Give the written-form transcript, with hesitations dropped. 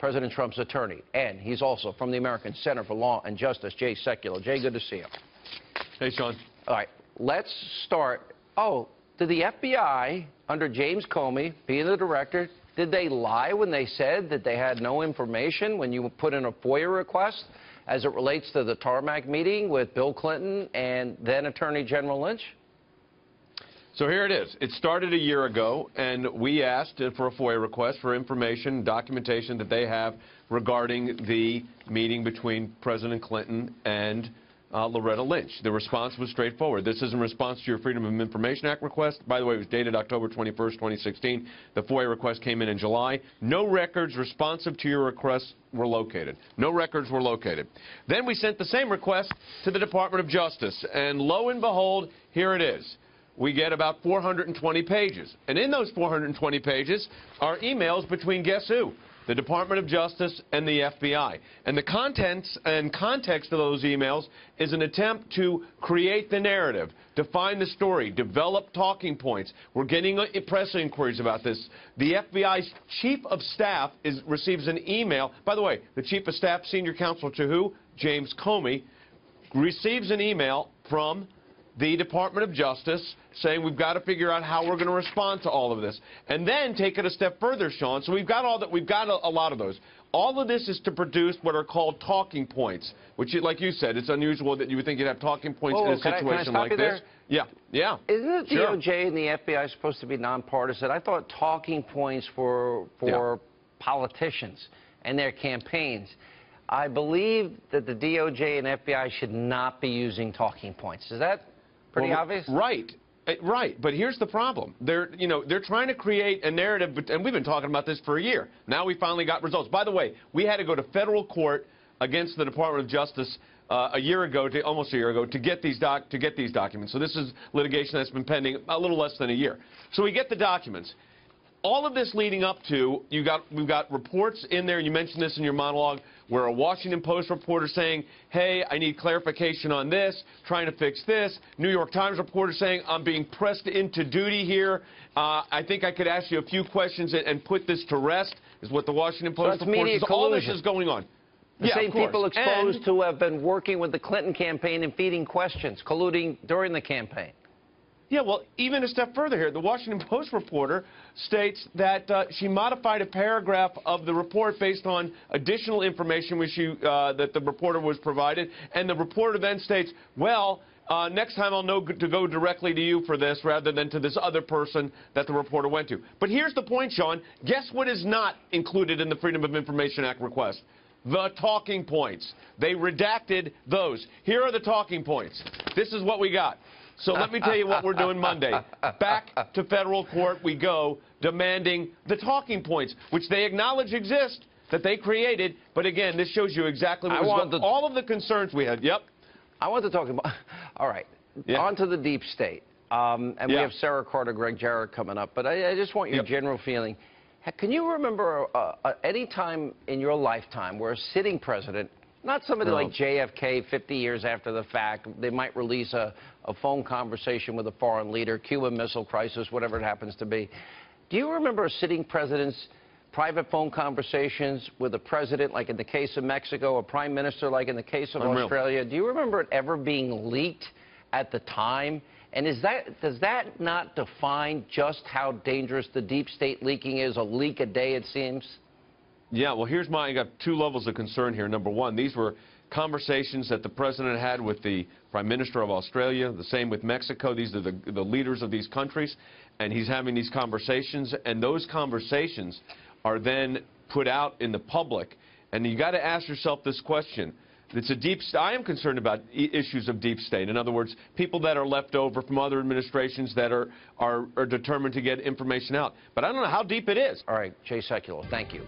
President Trump's attorney, and he's also from the American Center for Law and Justice, Jay Sekulow. Jay, good to see you. Hey, Sean. All right, let's start. Oh, did the FBI, under James Comey, being the director, did they lie when they said that they had no information when you put in a FOIA request as it relates to the tarmac meeting with Bill Clinton and then Attorney General Lynch? So here it is. It started a year ago, and we asked for a FOIA request for information, documentation that they have regarding the meeting between President Clinton and Loretta Lynch. The response was straightforward. This is in response to your Freedom of Information Act request. By the way, it was dated October 21st, 2016. The FOIA request came in July. No records responsive to your request were located. No records were located. Then we sent the same request to the Department of Justice, and lo and behold, here it is. We get about 420 pages. And in those 420 pages are emails between guess who? The Department of Justice and the FBI. And the contents and context of those emails is an attempt to create the narrative, define the story, develop talking points. We're getting press inquiries about this. The FBI's chief of staff receives an email. By the way, the chief of staff, senior counsel to who? James Comey, receives an email from the Department of Justice saying we've got to figure out how we're going to respond to all of this. And then take it a step further, Sean. So we've got all that. We've got a lot of those. All of this is to produce what are called talking points, which, like you said, it's unusual that you would think you'd have talking points in a situation like this. Yeah, yeah. Isn't the sure. DOJ and the FBI supposed to be nonpartisan? I thought talking points for politicians and their campaigns. I believe that the DOJ and FBI should not be using talking points. Is that pretty obvious? Right. Right, but here's the problem. They're trying to create a narrative, and we've been talking about this for a year. Now we finally got results. By the way, we had to go to federal court against the Department of Justice almost a year ago, to get these documents. So this is litigation that's been pending a little less than a year. So we get the documents. All of this leading up to, we've got reports in there, you mentioned this in your monologue, where a Washington Post reporter saying, hey, I need clarification on this, trying to fix this. New York Times reporter saying, I'm being pressed into duty here. I think I could ask you a few questions and put this to rest, is what the Washington Post reporter says. All this is going on. The same people exposed to have been working with the Clinton campaign and feeding questions, colluding during the campaign. Yeah, well, even a step further here, the Washington Post reporter states that she modified a paragraph of the report based on additional information that the reporter was provided, and the reporter then states, well, next time I'll know to go directly to you for this rather than to this other person that the reporter went to. But here's the point, Sean. Guess what is not included in the Freedom of Information Act request? The talking points. They redacted those. Here are the talking points. This is what we got. So let me tell you what we're doing Monday. Back to federal court we go, demanding the talking points, which they acknowledge exist, that they created. But again, this shows you exactly what all of the concerns we had. Yep. I want to talk about, all right, on to the deep state. And we have Sarah Carter, Greg Jarrett coming up. But I just want your general feeling. Can you remember any time in your lifetime where a sitting president, not somebody like JFK 50 years after the fact, they might release a phone conversation with a foreign leader, Cuban Missile Crisis, whatever it happens to be. Do you remember a sitting president's private phone conversations with a president, like in the case of Mexico, a prime minister, like in the case of Australia? Do you remember it ever being leaked at the time? And does that not define just how dangerous the deep state leaking is? A leak a day, it seems. Yeah, well, I got two levels of concern here. Number one, these were conversations that the president had with the prime minister of Australia, the same with Mexico. These are the leaders of these countries, and he's having these conversations, and those conversations are then put out in the public. And you got to ask yourself this question. I am concerned about issues of deep state. In other words, people that are left over from other administrations that are determined to get information out. But I don't know how deep it is. All right, Jay Sekulow, thank you.